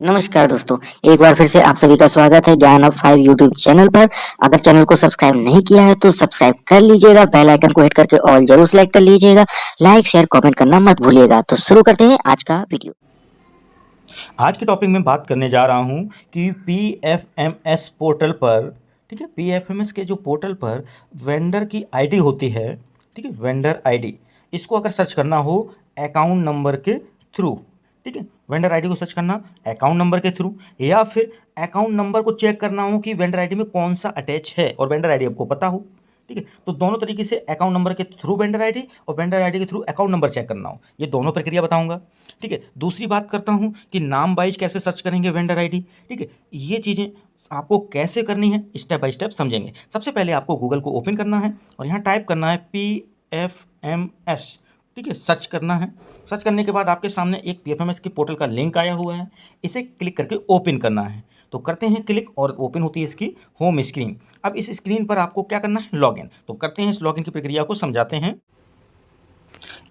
नमस्कार दोस्तों, एक बार फिर से आप सभी का स्वागत है ज्ञान ऑफ 5 यूट्यूब चैनल पर। अगर चैनल को सब्सक्राइब नहीं किया है तो सब्सक्राइब कर लीजिएगा, बेल आइकन को हिट करके ऑल जरूर सेलेक्ट कर लीजिएगा, लाइक शेयर कमेंट करना मत भूलिएगा। तो शुरू करते हैं आज का वीडियो। आज के टॉपिक में बात करने जा रहा हूं कि पीएफएमएस पोर्टल पर, ठीक है, पीएफएमएस के जो पोर्टल पर वेंडर की आईडी होती है, ठीक है, वेंडर आईडी, इसको अगर सर्च करना हो अकाउंट नंबर के थ्रू, ठीक है, वेंडर आईडी को सर्च करना अकाउंट नंबर के थ्रू, या फिर अकाउंट नंबर को चेक करना हो कि वेंडर आईडी में कौन सा अटैच है और वेंडर आईडी आपको पता हो, ठीक है, तो दोनों तरीके से अकाउंट नंबर के थ्रू वेंडर आईडी और वेंडर आईडी के थ्रू अकाउंट नंबर चेक करना हो, ये दोनों प्रक्रिया बताऊंगा। ठीक है, दूसरी बात करता हूं कि नाम वाइज कैसे सर्च करेंगे वेंडर आईडी, ठीक है, ये चीज़ें आपको कैसे करनी है स्टेप बाय स्टेप समझेंगे। सबसे पहले आपको गूगल को ओपन करना है और यहाँ टाइप करना है PFMS, ठीक है, सर्च करना है। सर्च करने के बाद आपके सामने एक PFMS के पोर्टल का लिंक आया हुआ है, इसे क्लिक करके ओपन करना है। तो करते हैं क्लिक और ओपन होती है इसकी होम स्क्रीन। अब इस स्क्रीन पर आपको क्या करना है, लॉगिन। तो करते हैं इस लॉगिन की प्रक्रिया को समझाते हैं।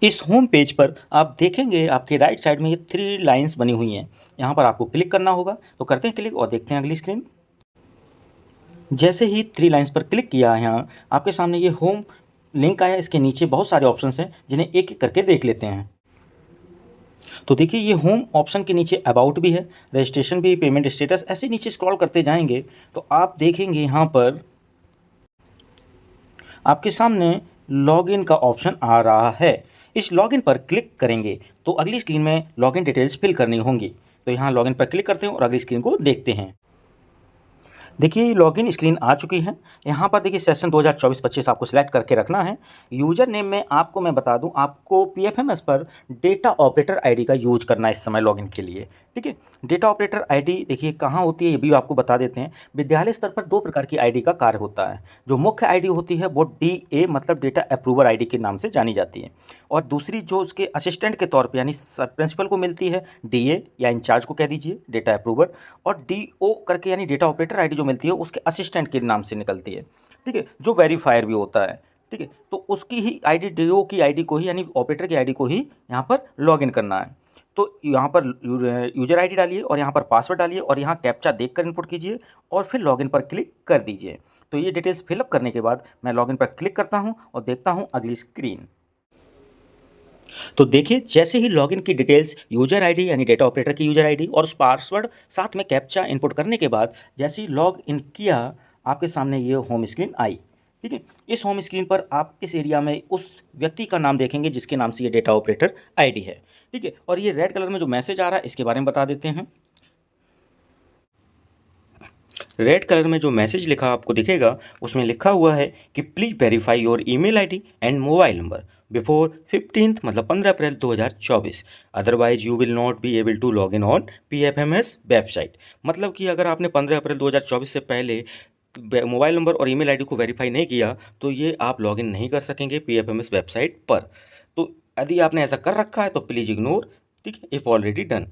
इस होम पेज पर आप देखेंगे आपके राइट साइड में ये 3 लाइंस बनी हुई हैं, यहाँ पर आपको क्लिक करना होगा। तो करते हैं क्लिक और देखते हैं अगली स्क्रीन। जैसे ही 3 लाइंस पर क्लिक किया, यहाँ आपके सामने ये होम लिंक आया, इसके नीचे बहुत सारे ऑप्शंस हैं जिन्हें एक एक करके देख लेते हैं। तो देखिए ये होम ऑप्शन के नीचे अबाउट भी है, रजिस्ट्रेशन भी, पेमेंट स्टेटस, ऐसे नीचे स्क्रॉल करते जाएंगे तो आप देखेंगे यहाँ पर आपके सामने लॉगिन का ऑप्शन आ रहा है। इस लॉगिन पर क्लिक करेंगे तो अगली स्क्रीन में लॉगिन डिटेल्स फिल करनी होंगी। तो यहाँ लॉगिन पर क्लिक करते हैं और अगली स्क्रीन को देखते हैं। देखिए लॉगिन स्क्रीन आ चुकी है। यहाँ पर देखिए सेशन 2024-25 आपको सिलेक्ट करके रखना है। यूज़र नेम में आपको मैं बता दूं, आपको पीएफएमएस पर डेटा ऑपरेटर आईडी का यूज करना है इस समय लॉगिन के लिए, ठीक है। डेटा ऑपरेटर आईडी देखिए कहाँ होती है ये भी आपको बता देते हैं। विद्यालय स्तर पर 2 प्रकार की आईडी का कार्य होता है। जो मुख्य आईडी होती है वो DA मतलब डेटा अप्रूवर आईडी के नाम से जानी जाती है, और दूसरी जो उसके असिस्टेंट के तौर पर यानी प्रिंसिपल को मिलती है DA या इंचार्ज को कह दीजिए डेटा अप्रूवर, और DO करके यानी डेटा ऑपरेटर आईडी जो मिलती है उसके असिस्टेंट के नाम से निकलती है, ठीक है, जो वेरीफायर भी होता है, ठीक है। तो उसकी ही आईडी, DO की आईडी को ही यानी ऑपरेटर की आईडी को ही यहाँ पर लॉगिन करना है। तो यहाँ पर यूजर आईडी डालिए और यहाँ पर पासवर्ड डालिए और यहाँ कैप्चा देखकर इनपुट कीजिए और फिर लॉगिन पर क्लिक कर दीजिए। तो ये डिटेल्स फिलअप करने के बाद मैं लॉगिन पर क्लिक करता हूँ और देखता हूँ अगली स्क्रीन। तो देखिए जैसे ही लॉगिन की डिटेल्स, यूजर आईडी यानी डेटा ऑपरेटर की यूजर आईडी और उस पासवर्ड साथ में कैप्चा इनपुट करने के बाद जैसे ही लॉग इन किया, आपके सामने ये होम स्क्रीन आई, ठीक है। इस होम स्क्रीन पर आप इस एरिया में उस व्यक्ति का नाम देखेंगे जिसके नाम से ये डेटा ऑपरेटर आईडी है, ठीक है। और ये रेड कलर में जो मैसेज आ रहा है इसके बारे में बता देते हैं। रेड कलर में जो मैसेज लिखा आपको दिखेगा उसमें लिखा हुआ है कि please verify your email ID and mobile number before 15th मतलब 15 April 2024, otherwise you will not be able to log in on PFMS website. मतलब कि अगर आपने 15 अप्रैल 2024 से पहले मोबाइल नंबर और ईमेल आईडी को वेरीफाई नहीं किया तो ये आप लॉगिन नहीं कर सकेंगे पीएफएमएस वेबसाइट पर। तो यदि आपने ऐसा कर रखा है तो प्लीज़ इग्नोर, ठीक है, इफ़ ऑलरेडी डन।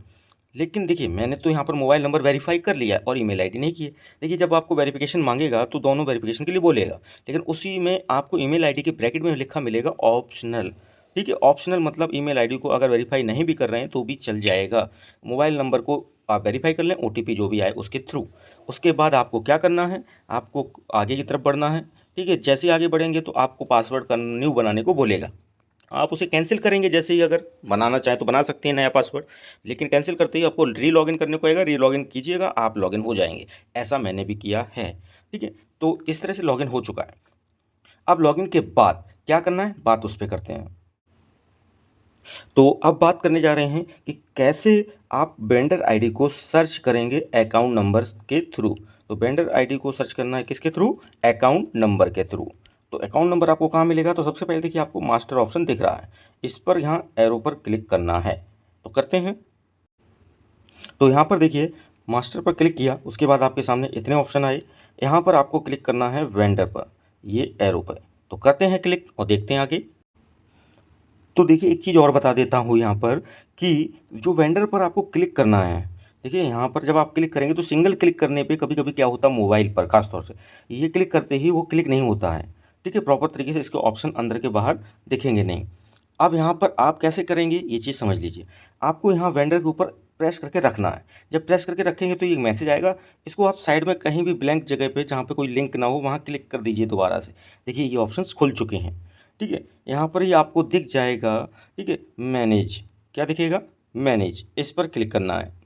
लेकिन देखिए मैंने तो यहाँ पर मोबाइल नंबर वेरीफाई कर लिया और ईमेल आईडी नहीं की है। देखिए जब आपको वेरिफिकेशन मांगेगा तो दोनों वेरिफिकेशन के लिए बोलेगा, लेकिन उसी में आपको ईमेल आईडी के ब्रैकेट में लिखा मिलेगा ऑप्शनल, ठीक है। ऑप्शनल मतलब ईमेल आईडी को अगर वेरीफाई नहीं भी कर रहे हैं तो भी चल जाएगा। मोबाइल नंबर को आप वेरीफाई कर लें ओटीपी जो भी आए उसके थ्रू। उसके बाद आपको क्या करना है, आपको आगे की तरफ बढ़ना है, ठीक है। जैसे ही आगे बढ़ेंगे तो आपको पासवर्ड न्यू बनाने को बोलेगा। आप उसे कैंसिल करेंगे, जैसे ही अगर बनाना चाहें तो बना सकते हैं नया पासवर्ड, लेकिन कैंसिल करते ही आपको री लॉगिन करने को आएगा। री लॉगिन कीजिएगा, आप लॉगिन हो जाएंगे। ऐसा मैंने भी किया है, ठीक है। तो इस तरह से लॉगिन हो चुका है। अब लॉगिन के बाद क्या करना है, बात उस पर करते हैं। तो अब बात करने जा रहे हैं कि कैसे आप वेंडर आईडी को सर्च करेंगे अकाउंट नंबर के थ्रू। तो वेंडर आईडी को सर्च करना है किसके थ्रू, अकाउंट नंबर के थ्रू। तो अकाउंट नंबर आपको कहाँ मिलेगा, तो सबसे पहले देखिए आपको मास्टर ऑप्शन दिख रहा है, इस पर यहाँ एरो पर क्लिक करना है। तो करते हैं। तो यहाँ पर देखिए मास्टर पर क्लिक किया, उसके बाद आपके सामने इतने ऑप्शन आए। यहाँ पर आपको क्लिक करना है वेंडर पर, ये एरो पर। तो करते हैं क्लिक और देखते हैं आगे। तो देखिए एक चीज़ और बता देता हूँ यहाँ पर कि जो वेंडर पर आपको क्लिक करना है, देखिए यहाँ पर जब आप क्लिक करेंगे तो सिंगल क्लिक करने पे कभी कभी क्या होता है मोबाइल पर खास तौर से, ये क्लिक करते ही वो क्लिक नहीं होता है, ठीक है। प्रॉपर तरीके से इसके ऑप्शन अंदर के बाहर दिखेंगे नहीं। अब यहाँ पर आप कैसे करेंगे ये चीज़ समझ लीजिए। आपको यहाँ वेंडर के ऊपर प्रेस करके रखना है। जब प्रेस करके रखेंगे तो ये मैसेज आएगा, इसको आप साइड में कहीं भी ब्लैंक जगह पे जहाँ पे कोई लिंक ना हो वहाँ क्लिक कर दीजिए दोबारा से। देखिए ये ऑप्शंस खुल चुके हैं, ठीक है। यहाँ पर ही आपको दिख जाएगा, ठीक है, मैनेज, क्या दिखेगा, मैनेज, इस पर क्लिक करना है।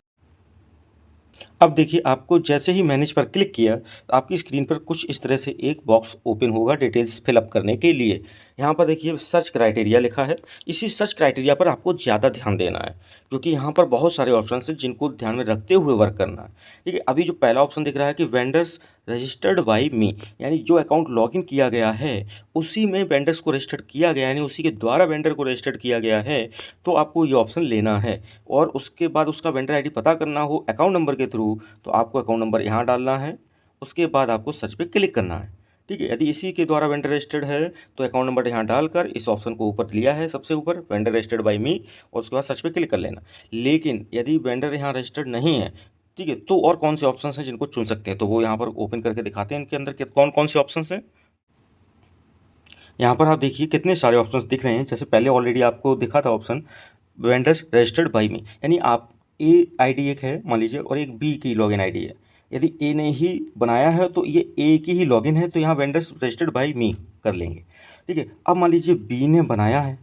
अब देखिए आपको जैसे ही मैनेज पर क्लिक किया तो आपकी स्क्रीन पर कुछ इस तरह से एक बॉक्स ओपन होगा डिटेल्स फिलअप करने के लिए। यहाँ पर देखिए सर्च क्राइटेरिया लिखा है, इसी सर्च क्राइटेरिया पर आपको ज़्यादा ध्यान देना है क्योंकि यहाँ पर बहुत सारे ऑप्शन हैं जिनको ध्यान में रखते हुए वर्क करना है, ठीक है। अभी जो पहला ऑप्शन दिख रहा है कि वेंडर्स रजिस्टर्ड बाई मी, यानी जो अकाउंट लॉगिन किया गया है उसी में वेंडर्स को रजिस्टर्ड किया गया है, यानी उसी के द्वारा वेंडर को रजिस्टर्ड किया गया है, तो आपको ये ऑप्शन लेना है। और उसके बाद उसका वेंडर आईडी पता करना हो अकाउंट नंबर के थ्रू तो आपको अकाउंट नंबर यहाँ डालना है, उसके बाद आपको सर्च पे क्लिक करना है, ठीक है। यदि इसी के द्वारा वेंडर रजिस्टर्ड है तो अकाउंट नंबर यहाँ डालकर इस ऑप्शन को ऊपर लिया है सबसे ऊपर, वेंडर रजिस्टर्ड बाई मी, और उसके बाद सर्च पे क्लिक कर लेना। लेकिन यदि वेंडर यहाँ रजिस्टर्ड नहीं है, ठीक है, तो और कौन से ऑप्शन हैं जिनको चुन सकते हैं, तो वो यहाँ पर ओपन करके दिखाते हैं इनके अंदर कौन कौन से ऑप्शन हैं। यहाँ पर आप देखिए कितने सारे ऑप्शंस दिख रहे हैं। जैसे पहले ऑलरेडी आपको दिखा था ऑप्शन वेंडर्स रजिस्टर्ड बाई मी, यानी आप ए आईडी एक है मान लीजिए और एक बी की लॉगिन आईडी है। यदि ए ने ही बनाया है तो ये ए की ही लॉगिन है, तो यहाँ वेंडर्स रजिस्टर्ड बाई मी कर लेंगे, ठीक है। अब मान लीजिए बी ने बनाया है,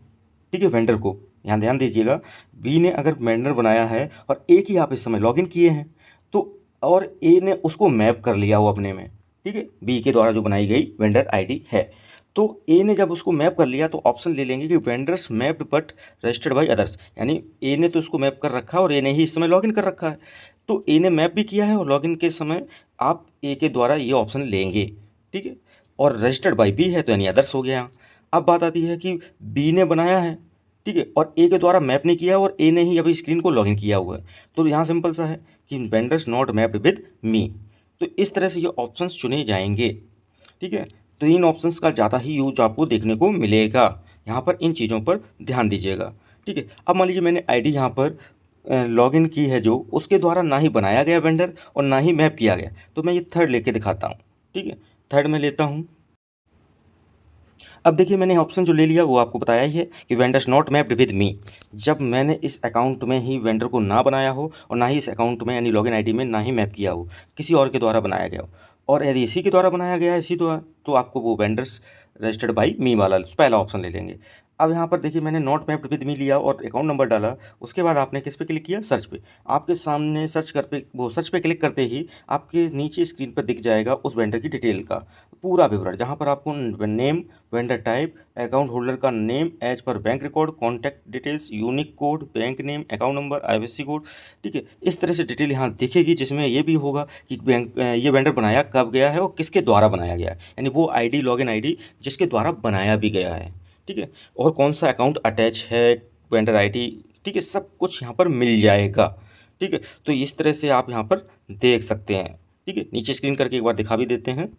ठीक है, वेंडर को, यहाँ ध्यान दीजिएगा, बी ने अगर वेंडर बनाया है और ए की आप इस समय लॉगिन किए हैं तो, और ए ने उसको मैप कर लिया हो अपने में, ठीक है, बी के द्वारा जो बनाई गई वेंडर आईडी है, तो ए ने जब उसको मैप कर लिया तो ऑप्शन ले लेंगे कि vendors mapped but registered by others, यानी ए ने तो उसको मैप कर रखा है और ए ने ही इस समय लॉगिन कर रखा है, तो ए ने मैप भी किया है और लॉगिन के समय आप ए के द्वारा ये ऑप्शन लेंगे, ठीक है। और रजिस्टर्ड बाई बी है तो यानी अदर्स हो गया यहाँ। अब बात आती है कि बी ने बनाया है, ठीक है, और ए के द्वारा मैप नहीं किया और ए ने ही अभी स्क्रीन को लॉगिन किया हुआ है, तो यहाँ सिंपल सा है कि vendors not mapped with me, तो इस तरह से ये ऑप्शंस चुने जाएंगे, ठीक है। तो इन ऑप्शंस का ज़्यादा ही यूज आपको देखने को मिलेगा, यहाँ पर इन चीज़ों पर ध्यान दीजिएगा, ठीक है। अब मान लीजिए मैंने आईडी यहाँ पर लॉगिन की है जो उसके द्वारा ना ही बनाया गया वेंडर और ना ही मैप किया गया, तो मैं ये थर्ड लेके दिखाता हूँ, ठीक है, थर्ड में लेता हूँ। अब देखिए मैंने ऑप्शन जो ले लिया वो आपको बताया ही है कि vendors not mapped with me, जब मैंने इस अकाउंट में ही वेंडर को ना बनाया हो और ना ही इस अकाउंट में यानी लॉगिन आईडी में ना ही मैप किया हो, किसी और के द्वारा बनाया गया हो, और यदि इसी के द्वारा बनाया गया है इसी द्वारा, तो आपको वो वेंडर्स रजिस्टर्ड बाई मी वाला पहला ऑप्शन ले लेंगे। अब यहाँ पर देखिए मैंने नॉट मैप्ड विद मी लिया और अकाउंट नंबर डाला, उसके बाद आपने किस पे क्लिक किया, सर्च पे। आपके सामने सर्च पे क्लिक करते ही आपके नीचे स्क्रीन पर दिख जाएगा उस वेंडर की डिटेल का पूरा विवरण, जहाँ पर आपको name, vendor type, account holder का name as per bank record, contact details, unique code, bank name, account number, IFSC code, ठीक है, इस तरह से डिटेल यहाँ दिखेगी, जिसमें ये भी होगा कि बैंक ये वेंडर बनाया कब गया है और किसके द्वारा बनाया गया है, यानी वो आईडी लॉगिन आईडी जिसके द्वारा बनाया भी गया है, ठीक है, और कौन सा अकाउंट अटैच है वेंडर आईडी, ठीक है, सब कुछ यहाँ पर मिल जाएगा, ठीक है। तो इस तरह से आप यहाँ पर देख सकते हैं, ठीक है। नीचे स्क्रीन करके एक बार दिखा भी देते हैं।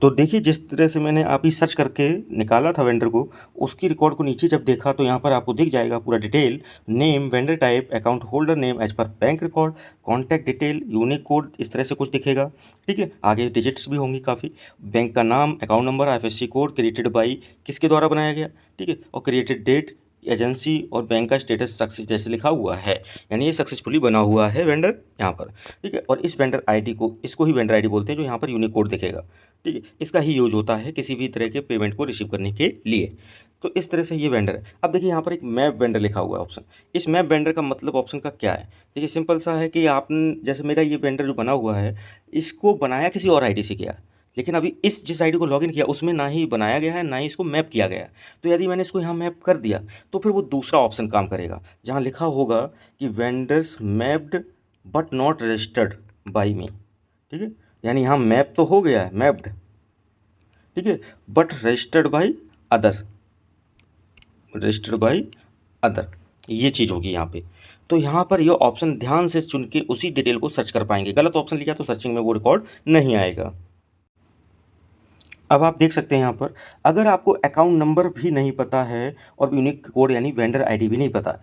तो देखिए जिस तरह से मैंने आप ही सर्च करके निकाला था वेंडर को, उसकी रिकॉर्ड को नीचे जब देखा तो यहाँ पर आपको दिख जाएगा पूरा detail, name, vendor type, account holder name as per bank record, contact detail, unique code, इस तरह से कुछ दिखेगा, ठीक है। आगे डिजिट्स भी होंगी काफ़ी, बैंक का नाम, account number, IFSC code, created by किसके द्वारा बनाया गया, ठीक है, और क्रिएटेड डेट, एजेंसी और बैंक का स्टेटस सक्सेस जैसे लिखा हुआ है, यानी ये सक्सेसफुली बना हुआ है वेंडर यहाँ पर, ठीक है। और इस वेंडर आईडी को, इसको ही वेंडर आईडी बोलते हैं, जो यहाँ पर यूनिक कोड दिखेगा, ठीक है, इसका ही यूज होता है किसी भी तरह के पेमेंट को रिसीव करने के लिए। तो इस तरह से ये वेंडर है। अब देखिए यहाँ पर एक मैप वेंडर लिखा हुआ है ऑप्शन, इस मैप वेंडर का मतलब ऑप्शन का क्या है, देखिए सिंपल सा है कि आपने, जैसे मेरा ये वेंडर जो बना हुआ है इसको बनाया किसी और आईडी से किया, लेकिन अभी इस जिस आईडी को लॉगिन किया उसमें ना ही बनाया गया है ना ही इसको मैप किया गया है, तो यदि मैंने इसको यहाँ मैप कर दिया तो फिर वो दूसरा ऑप्शन काम करेगा जहाँ लिखा होगा कि vendors mapped but not registered by me, ठीक है, यानी यहाँ मैप तो हो गया है, मैप्ड, ठीक है, but registered by other, registered by other, ये चीज़ होगी यहाँ पे। तो यहाँ पर ये ऑप्शन ध्यान से चुन के उसी डिटेल को सर्च कर पाएंगे, गलत ऑप्शन लिया तो सर्चिंग में वो रिकॉर्ड नहीं आएगा। अब आप देख सकते हैं यहाँ पर, अगर आपको अकाउंट नंबर भी नहीं पता है और यूनिक कोड यानी वेंडर आईडी भी नहीं पता है,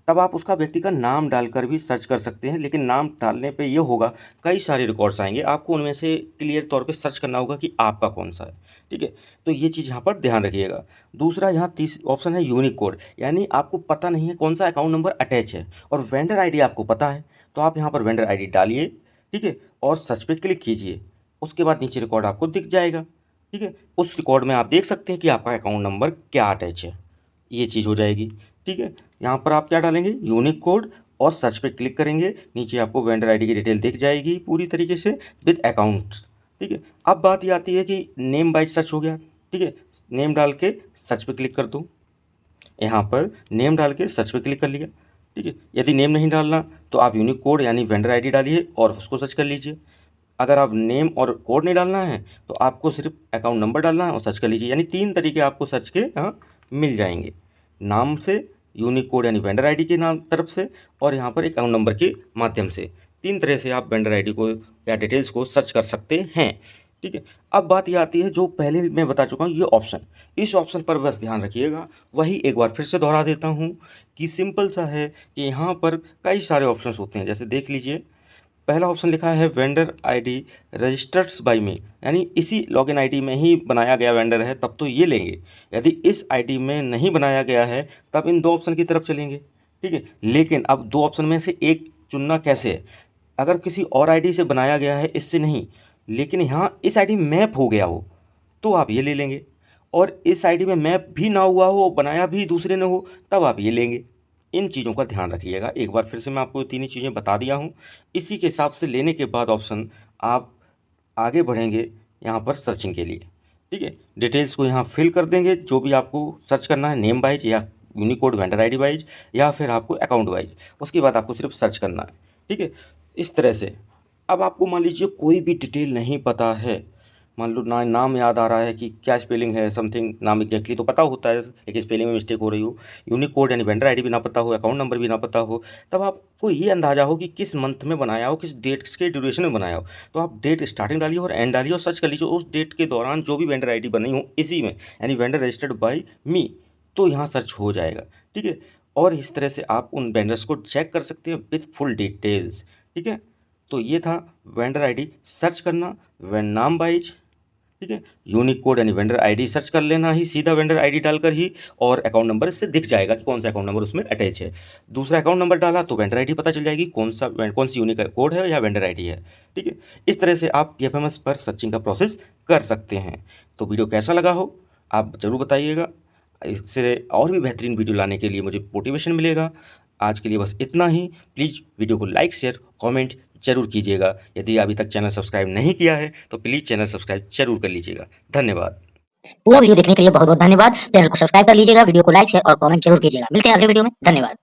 तब आप उसका व्यक्ति का नाम डालकर भी सर्च कर सकते हैं, लेकिन नाम डालने पे ये होगा कई सारे रिकॉर्ड्स आएंगे, आपको उनमें से क्लियर तौर पे सर्च करना होगा कि आपका कौन सा है। ठीक है, तो ये चीज़ यहाँ पर ध्यान रखिएगा। दूसरा यहाँ ऑप्शन है यूनिक कोड, यानी आपको पता नहीं है कौन सा अकाउंट नंबर अटैच है और वेंडर आईडी आपको पता है, तो आप यहाँ पर वेंडर आईडी डालिए। ठीक है, और सर्च पे क्लिक कीजिए। उसके बाद नीचे रिकॉर्ड आपको दिख जाएगा। ठीक है, उस रिकॉर्ड में आप देख सकते हैं कि आपका अकाउंट नंबर क्या अटैच है, ये चीज़ हो जाएगी। ठीक है, यहाँ पर आप क्या डालेंगे, यूनिक कोड, और सर्च पे क्लिक करेंगे। नीचे आपको वेंडर आईडी की डिटेल दिख जाएगी पूरी तरीके से विद अकाउंट्स। ठीक है, अब बात ये आती है कि नेम बाय सर्च हो गया। ठीक है, नेम डाल के सर्च पे क्लिक कर दो। यहाँ पर नेम डाल के सर्च पे क्लिक कर लिया। ठीक है, यदि नेम नहीं डालना तो आप यूनिक कोड यानी वेंडर आईडी डालिए और उसको सर्च कर लीजिए। अगर आप नेम और कोड नहीं डालना है तो आपको सिर्फ अकाउंट नंबर डालना है और सर्च कर लीजिए, यानी 3 तरीके आपको सर्च के यहाँ मिल जाएंगे, नाम से, यूनिक कोड यानी वेंडर आईडी के नाम तरफ से, और यहाँ पर अकाउंट नंबर के माध्यम से। 3 तरह से आप वेंडर आईडी को या डिटेल्स को सर्च कर सकते हैं। ठीक है, अब बात ये आती है जो पहले मैं बता चुका हूँ, ये ऑप्शन, इस ऑप्शन पर बस ध्यान रखिएगा। वही एक बार फिर से दोहरा देता हूँ कि सिंपल सा है कि यहाँ पर कई सारे ऑप्शंस होते हैं। जैसे देख लीजिए, पहला ऑप्शन लिखा है वेंडर आईडी रजिस्टर्स बाय मी, यानी इसी लॉगिन आईडी में ही बनाया गया वेंडर है तब तो ये लेंगे। यदि इस आईडी में नहीं बनाया गया है तब इन 2 ऑप्शन की तरफ चलेंगे। ठीक है, लेकिन अब 2 ऑप्शन में से एक चुनना कैसे है, अगर किसी और आईडी से बनाया गया है इससे नहीं, लेकिन यहाँ इस आईडी मैप हो गया हो तो आप ये ले लेंगे, और इस आईडी में मैप भी ना हुआ हो, बनाया भी दूसरे ने हो, तब आप ये लेंगे। इन चीज़ों का ध्यान रखिएगा। एक बार फिर से मैं आपको 3 ही चीज़ें बता दिया हूँ। इसी के हिसाब से लेने के बाद ऑप्शन आप आगे बढ़ेंगे यहाँ पर सर्चिंग के लिए। ठीक है, डिटेल्स को यहाँ फिल कर देंगे, जो भी आपको सर्च करना है, नेम वाइज या यूनिकोड वेंडर आईडी वाइज या फिर आपको अकाउंट वाइज, उसके बाद आपको सिर्फ सर्च करना है। ठीक है, इस तरह से। अब आपको मान लीजिए कोई भी डिटेल नहीं पता है, मान लो ना नाम याद आ रहा है कि क्या स्पेलिंग है, समथिंग नाम एग्जैक्टली तो पता होता है लेकिन स्पेलिंग में मिस्टेक हो रही हो, यूनिक कोड यानी वेंडर आईडी भी ना पता हो, अकाउंट नंबर भी ना पता हो, तब आपको ये अंदाजा हो कि किस मंथ में बनाया हो, किस डेट के ड्यूरेशन में बनाया हो, तो आप डेट स्टार्टिंग डालिए और एंड डालिए और सर्च कर लीजिए उस डेट के दौरान जो भी वेंडर आईडी बनी हो इसी में, यानी वेंडर रजिस्टर्ड बाय मी, तो यहाँ सर्च हो जाएगा। ठीक है, और इस तरह से आप उन वेंडर्स को चेक कर सकते हैं विथ फुल डिटेल्स। ठीक है, तो ये था वेंडर आईडी सर्च करना, नाम वाइज। ठीक है, यूनिक कोड यानी वेंडर आईडी सर्च कर लेना ही सीधा वेंडर आईडी डालकर ही, और अकाउंट नंबर इससे दिख जाएगा कि कौन सा अकाउंट नंबर उसमें अटैच है। दूसरा अकाउंट नंबर डाला तो वेंडर आईडी पता चल जाएगी कौन सी यूनिक कोड है या वेंडर आईडी है। ठीक है, इस तरह से आप PFMS पर सर्चिंग का प्रोसेस कर सकते हैं। तो वीडियो कैसा लगा हो आप ज़रूर बताइएगा। इससे और भी बेहतरीन वीडियो लाने के लिए मुझे मोटिवेशन मिलेगा। आज के लिए बस इतना ही। प्लीज़ वीडियो को लाइक, शेयर, कमेंट जरूर कीजिएगा। यदि अभी तक चैनल सब्सक्राइब नहीं किया है तो प्लीज़ चैनल सब्सक्राइब जरूर कर लीजिएगा। धन्यवाद। पूरा वीडियो देखने के लिए बहुत बहुत धन्यवाद। चैनल को सब्सक्राइब कर लीजिएगा, वीडियो को लाइक शेयर और कमेंट जरूर कीजिएगा। मिलते हैं अगले वीडियो में। धन्यवाद।